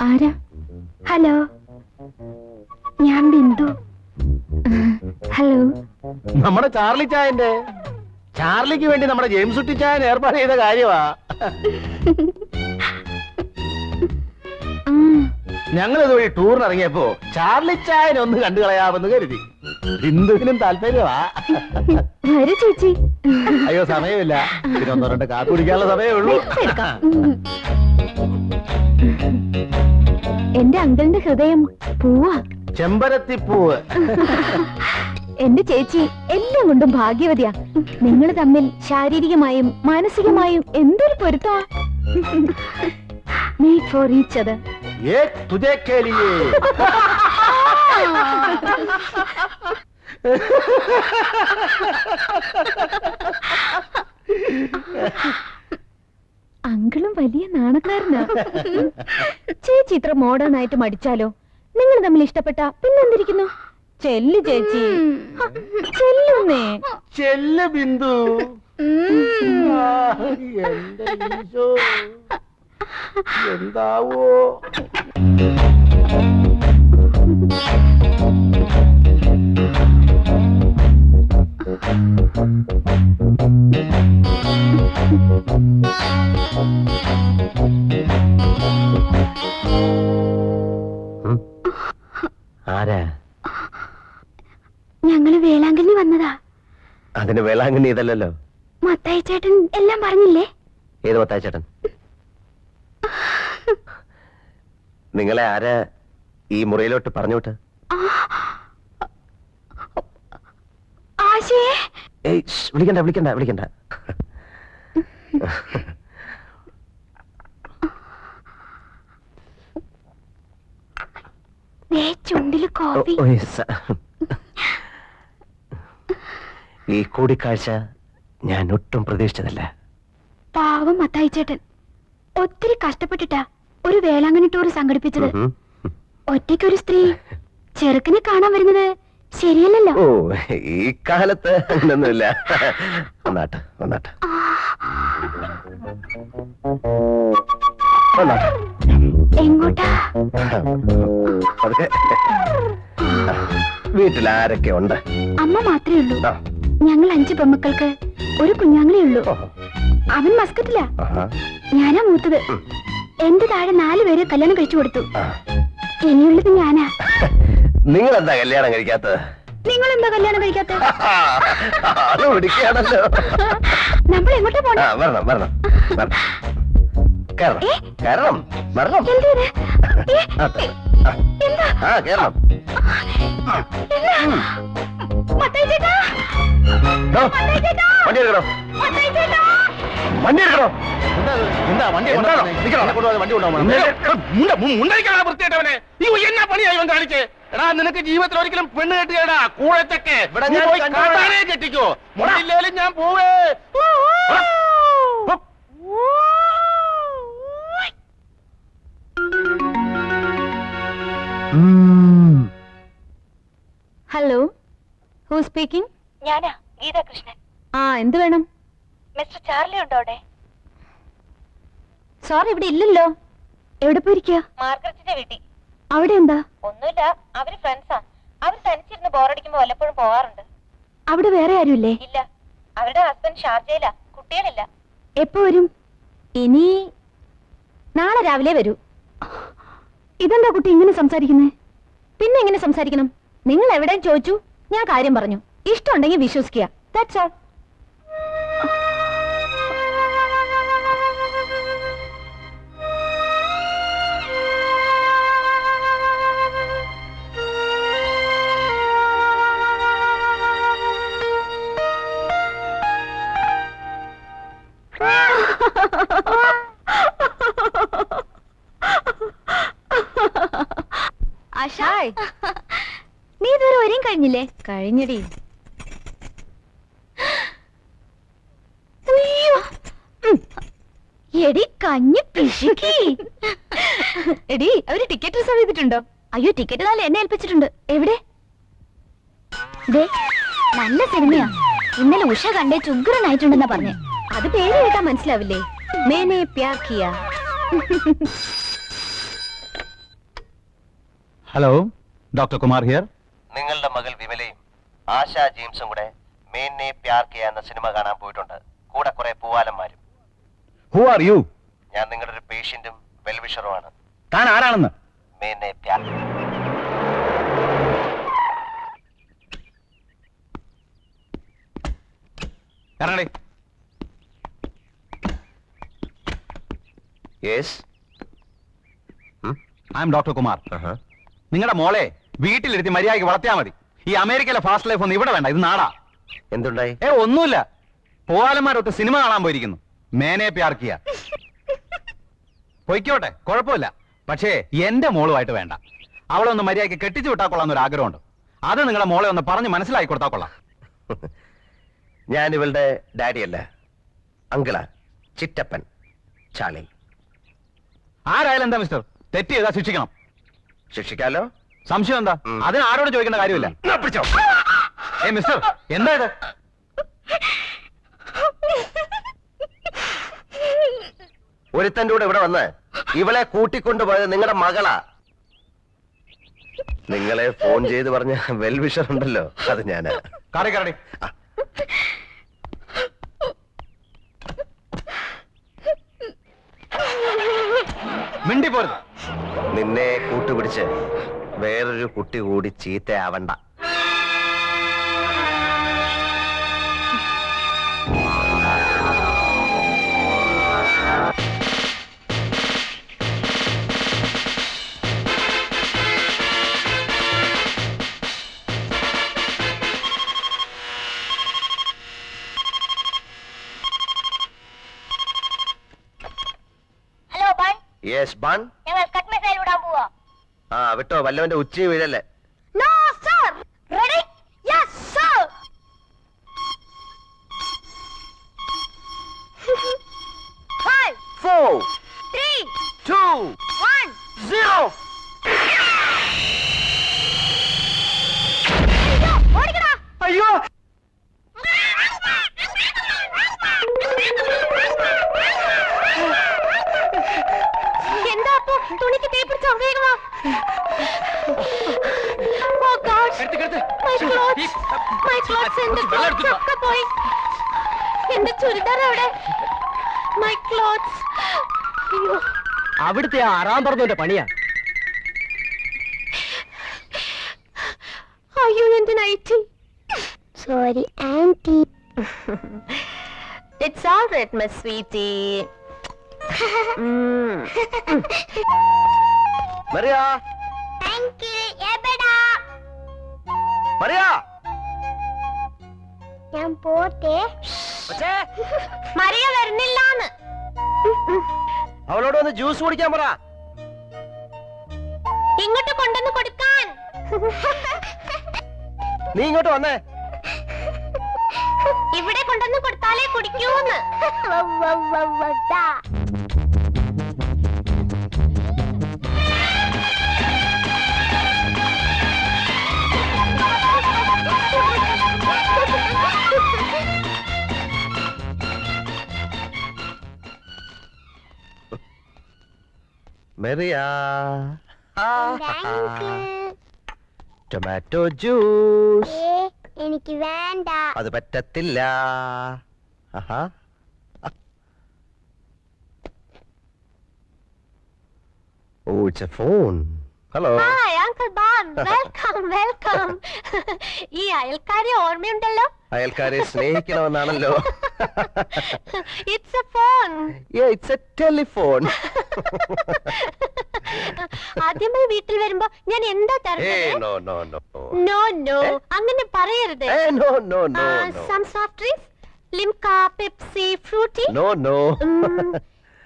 ആരാ? ഹലോ, ഞാൻ ബിന്ദു. ഹലോ. നമ്മുടെ ചാർലി ചായന്റെ. ചാർലിക്ക് വേണ്ടി നമ്മുടെ ജെയിംസ് കുട്ടി ചായൻ ഏർപ്പാട് ചെയ്ത കാര്യമാ. ഞങ്ങൾ ഇതുവഴി ടൂറിന് ഇറങ്ങിയപ്പോ ചാർലി ചായനെ ഒന്ന് കണ്ടു കളയാമെന്ന് കരുതി. ബിന്ദുവിനും താല്പര്യമാ. ചേച്ചി. അയ്യോ, സമയമില്ല. പിന്നെ ഒന്നോ രണ്ട് കാപ്പി കുടിക്കാനുള്ള സമയമേ ഉള്ളൂ. എന്റെ അങ്കിളിന്റെ ഹൃദയം പൂവാ. ചെമ്പരത്തിപ്പൂവ്. എന്റെ ചേച്ചി എല്ലാം കൊണ്ടും ഭാഗ്യവതിയാ. നിങ്ങൾ തമ്മിൽ ശാരീരികമായും മാനസികമായും എന്തൊരു പൊരുത്തമാ. Made for each other. ये तुझे के लिए. അങ്കിളും വലിയ നാണക്കാരനാ. ചേച്ചി ഇത്ര മോഡേൺ ആയിട്ട് മടിച്ചാലോ? നിങ്ങൾ തമ്മിൽ ഇഷ്ടപ്പെട്ട പിന്നെന്തിരിക്കുന്നു? ചെല്ലു ചേച്ചി, ചെല്ലുന്നേ. ചെല്ല് ബിന്ദു. എന്താവോ? ആരാ? ഞങ്ങള് വേളാങ്കണ്ണി വന്നതാ. അതിന് വേളാങ്കണ്ണി ഇതല്ലല്ലോ. മത്തായി ചേട്ടൻ എല്ലാം പറഞ്ഞില്ലേ? ഏത് മത്തായി ചേട്ടൻ? നിങ്ങളെ ആരാ ഈ മുറിയിലോട്ട് പറഞ്ഞോട്ട്? വിളിക്കണ്ട വിളിക്കണ്ട വിളിക്കണ്ട. ചുണ്ടില് കോപ്പി. ഈ കൂടിക്കാഴ്ച ഞാൻ ഒട്ടും പ്രതീക്ഷിച്ചതല്ല. പാവം മത്തായി ചേട്ടൻ ഒത്തിരി കഷ്ടപ്പെട്ടിട്ടാ ഒരു വേളാങ്കണ്ണി ടൂർ സംഘടിപ്പിച്ചത്. ഒറ്റയ്ക്കൊരു സ്ത്രീ ചെറുക്കനെ കാണാൻ വരുന്നത് ശരിയല്ലല്ലോ. ഓ, ഈ കാലത്ത് അങ്ങനൊന്നുമില്ല. വന്നാട്ടെ വന്നാട്ടെ വന്നാട്ടെ. എങ്ങോട്ടാ? അതൊക്കെ വീട്ടിൽ ആരൊക്കെ ഉണ്ട്? അമ്മ മാത്രമേ ഉള്ളൂ. ഞങ്ങൾ 5 പെമ്മക്കൾക്ക് ഒരു കുഞ്ഞാങ്ങളേ ഉള്ളൂ. അവൻ മസ്കറ്റില്ല. ഞാനാ മൂത്തത്. എന്റെ താഴെ 4 പേര് കല്യാണം കഴിച്ചു കൊടുത്തു. ഇനിയുള്ളത് ഞാനാ. നിങ്ങൾ എന്താ കല്യാണം കഴിക്കാത്തത്? നിങ്ങൾ എന്താ കല്യാണം കഴിക്കാത്തത്? പിടിക്കുകയാണല്ലോ. നമ്മൾ എങ്ങോട്ടാ പോണേ? വരണം വരണം വരണം. കേറണം കേറണം വരണം. ആ കേറണം. വണ്ടി എടുക്കണോ? വണ്ടി എടുക്കണോ? എന്താ വണ്ടി വൃത്തിയായിട്ടവനെ എന്നാ പണിയായി ഇവൻ കാണിച്ചേ? എടാ, നിനക്ക് ജീവിതത്തിൽ ഒരിക്കലും പെണ്ണ് കെട്ടിയടാ കൂഴച്ചൊക്കെ കെട്ടിക്കോ. മുടിയില്ലേലും ഞാൻ പോവേ. Hello, who speaking? ഞാനാ ഗീതാ കൃഷ്ണൻ. ആ, എന്ത് വേണം? മിസ്റ്റർ ചാർലി ഉണ്ടോ അവിടെ? സോറി, ഇവിടെ ഇല്ലല്ലോ. എവിടെ പോയിരിക്കുക? മാർഗരറ്റിന്റെ വീട്ടിൽ. അവിടെ എന്താ? ഒന്നുമില്ല, അവര് ഫ്രണ്ട്സാ. അവർ തനിച്ചിരുന്ന് ബോറടിക്കുമ്പോ വല്ലപ്പോഴും പോവാറുണ്ട്. അവിടെ വേറെ ആരുമില്ലേ? ഇല്ല, അവരുടെ ഹസ്ബൻഡ് ഷാർജയിലാ. കുട്ടികളില്ല. എപ്പോ വരും? ഇനി നാളെ രാവിലെ വരൂ. ഇതെന്താ കുട്ടി ഇങ്ങനെ സംസാരിക്കുന്നേ? പിന്നെ എങ്ങനെ സംസാരിക്കണം? നിങ്ങൾ എവിടെയും ചോദിച്ചു, ഞാൻ കാര്യം പറഞ്ഞു. ഇഷ്ടമുണ്ടെങ്കിൽ വിശ്വസിക്കുക. That's all. ആശായ്, നീ ഇതുവരെ വരെയും കഴിഞ്ഞില്ലേ? കഴിഞ്ഞടി. എടി കഞ്ഞി പിശുക്കി. എടി, അവര് ടിക്കറ്റ് റിസർവ് ചെയ്തിട്ടുണ്ടോ? അയ്യോ, ടിക്കറ്റ് നാളെ എന്നെ ഏൽപ്പിച്ചിട്ടുണ്ട്. എവിടെ? നല്ല സിനിമയാ. ഇന്നലെ ഉഷ കണ്ടേ ചുഗ്രനായിട്ടുണ്ടെന്നാ പറഞ്ഞേ. അത് പേര് കേട്ടാ മനസ്സിലാവില്ലേ? Maine Pyar Kiya. Hello, doctor Kumar here. നിങ്ങളുടെ മകൾ വിമലയും ആശ ജെയിംസും കൂടെ മേന്നെ പ്യാർ കിയ എന്ന സിനിമ കാണാൻ പോയിട്ടുണ്ട്. കൂടെ കുറെ പൂവാലന്മാരും. Who are you? ഞാൻ നിങ്ങളുടെ ഒരു പേഷ്യന്റും വെൽവിഷറുമാണ്. താൻ ആരാണെന്ന്? മേന്നെ പ്യാർ ഇറങ്ങടേ. Yes. I am doctor Kumar. നിങ്ങളുടെ മോളെ വീട്ടിലിരുത്തി മര്യാദയ്ക്ക് വളർത്തിയാൽ മതി. ഈ അമേരിക്കയിലെ ഫാസ്റ്റ് ലൈഫ് ഒന്നും ഇവിടെ വേണ്ട. ഇത് നാടാ. എന്തുണ്ടായി? ഒന്നുമില്ല. പോവാലന്മാരൊത്ത് സിനിമ കാണാൻ പോയിരിക്കുന്നു. മേനെ പ്യാർ കിയ. പൊയ്ക്കോട്ടെ, കുഴപ്പമില്ല. പക്ഷേ എന്റെ മോളുമായിട്ട് വേണ്ട. അവളെ ഒന്ന് മര്യാദയ്ക്ക് കെട്ടിച്ചു വിട്ടാൽ കൊള്ളാന്നൊരു ആഗ്രഹമുണ്ട്. അത് നിങ്ങളുടെ മോളെ ഒന്ന് പറഞ്ഞ് മനസ്സിലാക്കി കൊടുത്താൽ കൊള്ളാം. ഞാൻ ഇവളുടെ ഡാഡിയല്ല, അങ്കിളാ, ചിറ്റപ്പൻ ചാളി. ആരായാലും എന്താ മിസ്റ്റർ, തെറ്റ് ചെയ്താൽ ശിക്ഷിക്കണം. ശിക്ഷിക്കാലോ? സംശയം എന്താ? അതിന് ആരോട് ചോദിക്കേണ്ട കാര്യമില്ല. മിസ്റ്റർ, എന്താ ഇത്? ഒരുത്തന്റെ കൂടെ ഇവിടെ വന്ന് ഇവളെ കൂട്ടിക്കൊണ്ടുപോയത് നിങ്ങളുടെ മകളാ. നിങ്ങളെ ഫോൺ ചെയ്ത് പറഞ്ഞ വെൽവിഷർ ഉണ്ടല്ലോ, അത് ഞാനാ. കറി മിണ്ടി പോരുത്. നിന്നെ കൂട്ടുപിടിച്ച് വേറൊരു കുട്ടി കൂടി ചീത്തയാവണ്ട. Hello bun, yes bun. ഞങ്ങൾ കട്ട് മിസൈൽ വിടാൻ പോവാ. ആ വിട്ടോ, വല്ലവന്റെ ഉച്ച വീഴല്ലേ. No sir. Ready? Yes sir. 5 4 3 2 1 0. ഓടിക്കടാ. അയ്യോ, എന്താ അപ്പോ തുണിക്ക് തേ പിടിച്ചോ, വേഗം വാ. ഓ ഗോഡ്, മൈ ക്ലോത്ത്സ് എന്റെ ക്ലോത്ത്സ് ഒക്കെ പോയി. എന്റെ ചുരിദാർ എവിടെ? My clothes. അയ്യോ, അവിടുത്തെ ആറാം പറഞ്ഞതിന്റെ പണിയാ. അയ്യോ എന്റെ nighty. Sorry aunty. It's all right my sweetie. Mariya, uncle എവിടാ? മറിയ. ഞാൻ പോട്ടെ. പക്ഷേ മറിയ വരുന്നില്ലാന്ന്. അവളോട് ഒന്ന് ജ്യൂസ് കുടിക്കാൻ പറ. ഇങ്ങോട്ട് കൊണ്ടുവന്ന് കൊടുക്കാൻ. നീ ഇങ്ങോട്ട് വന്നേ. ഇവിടെ കൊണ്ടുവന്ന് കൊടുത്താലേ കുടിക്കൂന്ന്. Mariya, tomato juice. എനിക്ക് വേണ്ട. അത് പറ്റത്തില്ല. ആഹാ. Oh, it's a phone. Hello. Hi uncle ബാൻ, വെൽക്കം വെൽക്കം. ഈ അയൽക്കാരെ ഓർമ്മയുണ്ടല്ലോ? അയൽക്കാരെ സ്നേഹിക്കണമെന്നാണല്ലോ. It's a phone. It's a telephone. ആദ്യമായി വീട്ടിൽ വരുമ്പോ ഞാൻ എന്താ ഏ തരുന്നത്? No no no no no, അങ്ങനെ പറയരുത്. ഏ no no no some soft drinks, Limca, Pepsi, Frooti. No no.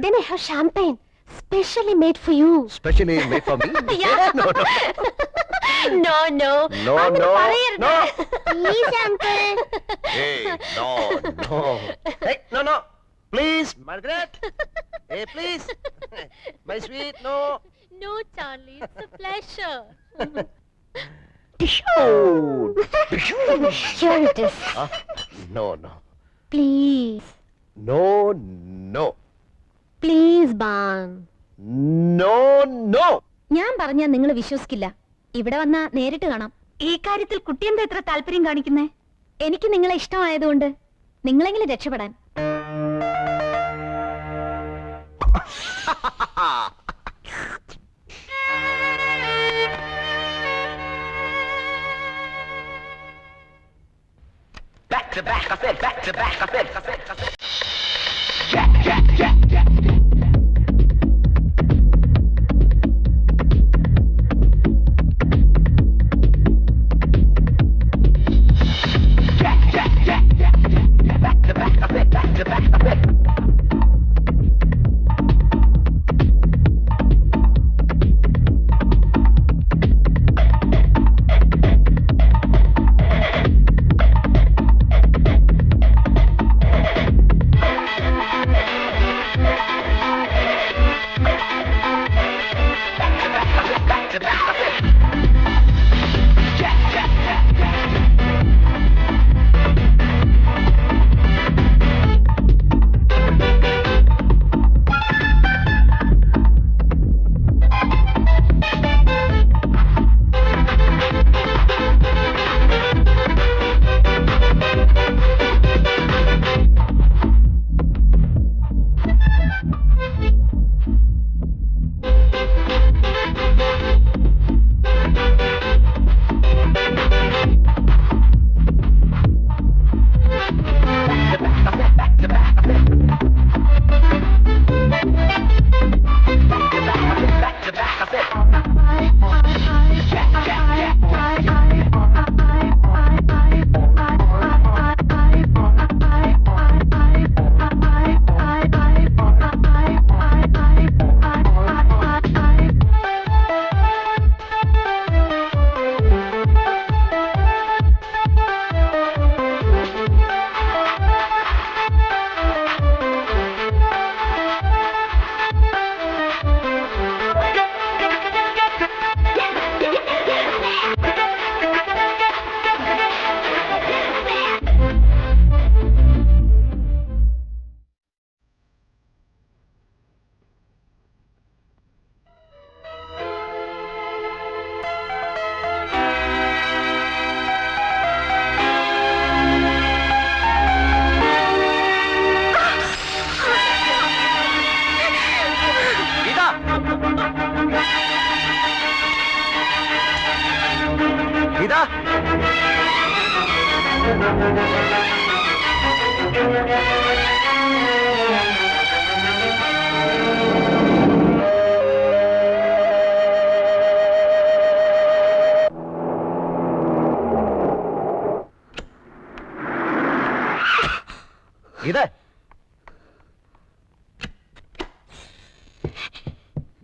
Then I have champagne, specially made for you. Specially made for me. Yeah. No no No no. no അങ്ങനെ no പറയരുത്. no. Please uncle. Hey no no. Hey no no. Please Margaret. Hey please. My sweet no. No Charlie, it's a pleasure. Oh. Here it is. No no. Please. No no. Please Ban. No no. ഞാൻ പറഞ്ഞാൽ നിങ്ങൾ വിശ്വസിക്കില്ല. ഇവിടെ വന്നാ നേരിട്ട് കാണാം. ഈ കാര്യത്തിൽ കുട്ടി എന്താ എത്ര താല്പര്യം കാണിക്കുന്നേ? എനിക്ക് നിങ്ങളെ ഇഷ്ടമായതുകൊണ്ട് നിങ്ങളെങ്കിലും രക്ഷപ്പെടാൻ. Back to back, I said back to back, I said.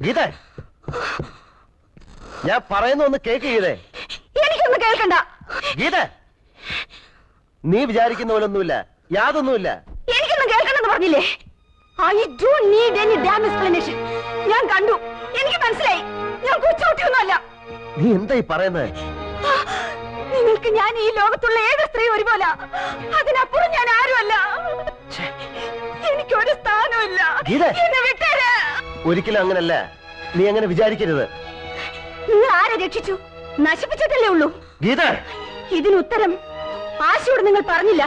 Geetha, ഞാൻ പറയുന്ന ഒന്ന് കേക്ക് ഗീതേ. എനിക്കൊന്ന് കേൾക്കണ്ട. ഗീത, നീ വിചാരിക്കുന്ന പോലൊന്നുമില്ല, യാതൊന്നുമില്ല. എനിക്കൊന്നും കേൾക്കണമെന്ന് പറഞ്ഞില്ലേ? I don't need any damn explanation. ഞാൻ കണ്ടു, എനിക്ക് മനസ്സിലായി. ഞാൻ കൊച്ചുകുട്ടിയൊന്നുമല്ല. നീ എന്തായി പറയുന്നത്? നിങ്ങൾക്ക് ഞാൻ ഈ ലോകത്തുള്ള ഏത് സ്ത്രീ ഒരുപോലെ, അതിനപ്പുറം ഞാൻ ആരുമല്ല. എനിക്കൊരു സ്ഥാനമില്ല. എന്നെ വിട്ടേര്. ഒരിക്കലും അങ്ങനല്ല, നീ അങ്ങനെ വിചാരിക്കരുത്. നിങ്ങൾ ആരെ രക്ഷിച്ചു? നശിപ്പിച്ചിട്ടല്ലേ ഉള്ളൂ. ഗീത, ഇതിന് ഉത്തരം ആശയോട് നിങ്ങൾ പറഞ്ഞില്ല.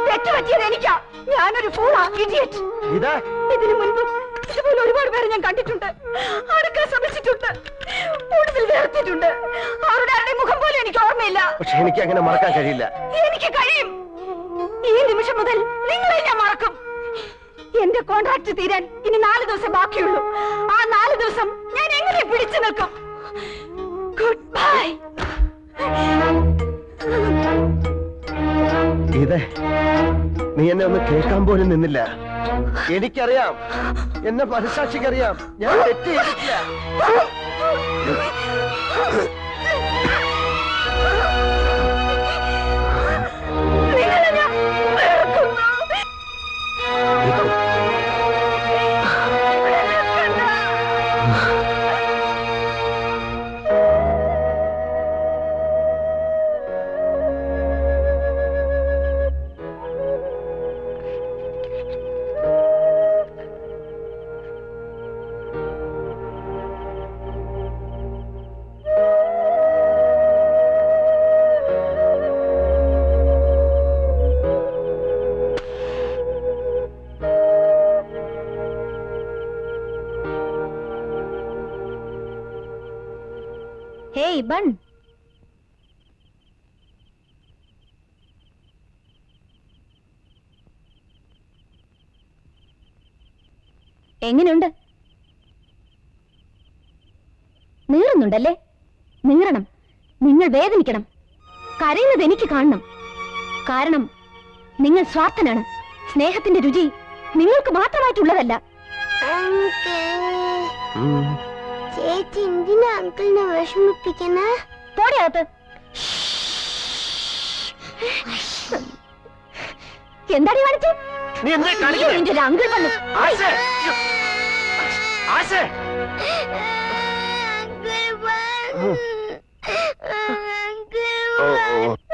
തെറ്റുപറ്റിയത് എനിക്കാ. ഞാനൊരു ഫൂളാ, ഇഡിയറ്റ്. ഇതിനു മുൻപ് ഇതുപോലെ ഒരുപാട് പേരെ ഞാൻ കണ്ടിട്ടുണ്ട്, അടുക്കാൻ ശ്രമിച്ചിട്ടുണ്ട്, കൂടുതൽ വേർത്തിട്ടുണ്ട്. അവരുടെ ആരുടെ മുഖം പോലും എനിക്ക് ഓർമ്മയില്ല. പക്ഷെ എനിക്ക് അങ്ങനെ മറക്കാൻ കഴിയില്ല. എനിക്ക് കഴിയും. ഈ നിമിഷം മുതൽ നിങ്ങളെ ഞാൻ മറക്കും. എന്റെ കോൺട്രാക്ട് തീരാൻ ഇനി 4 ദിവസം ബാക്കിയുള്ളൂ. ആ 4 ദിവസം ഞാൻ എങ്ങനെ പിടിച്ചു നിൽക്കും? Good bye. ഗീതേ, നീ എന്നെ ഒന്ന് കേൾക്കാൻ പോലും നിന്നില്ല. എനിക്കറിയാം, എന്നെ മനസാക്ഷിക്കറിയാം, ഞാൻ തെറ്റ് ചെയ്തിട്ടില്ല. നിങ്ങളെ ഞാൻ വെറുക്കുന്നു. Hey bun. എങ്ങനെയുണ്ട്? നീറുന്നുണ്ടല്ലേ? നീറണം. നിങ്ങൾ വേദനിക്കണം. കരയുന്നത് എനിക്ക് കാണണം. കാരണം നിങ്ങൾ സ്വാർത്ഥനാണ്. സ്നേഹത്തിന്റെ രുചി നിങ്ങൾക്ക് മാത്രമായിട്ടുള്ളതല്ല. ചേച്ചി എന്തിനാ അങ്കിളിനെ വിഷമിപ്പിക്കുന്നേ? പോടെയകത്ത്. എന്താടി കാണിച്ചേ? നീ എന്താ കാണിക്കുന്നേ? ഒരു അങ്കിൾ വന്നു. ആശേ ആശേ അങ്കിൾ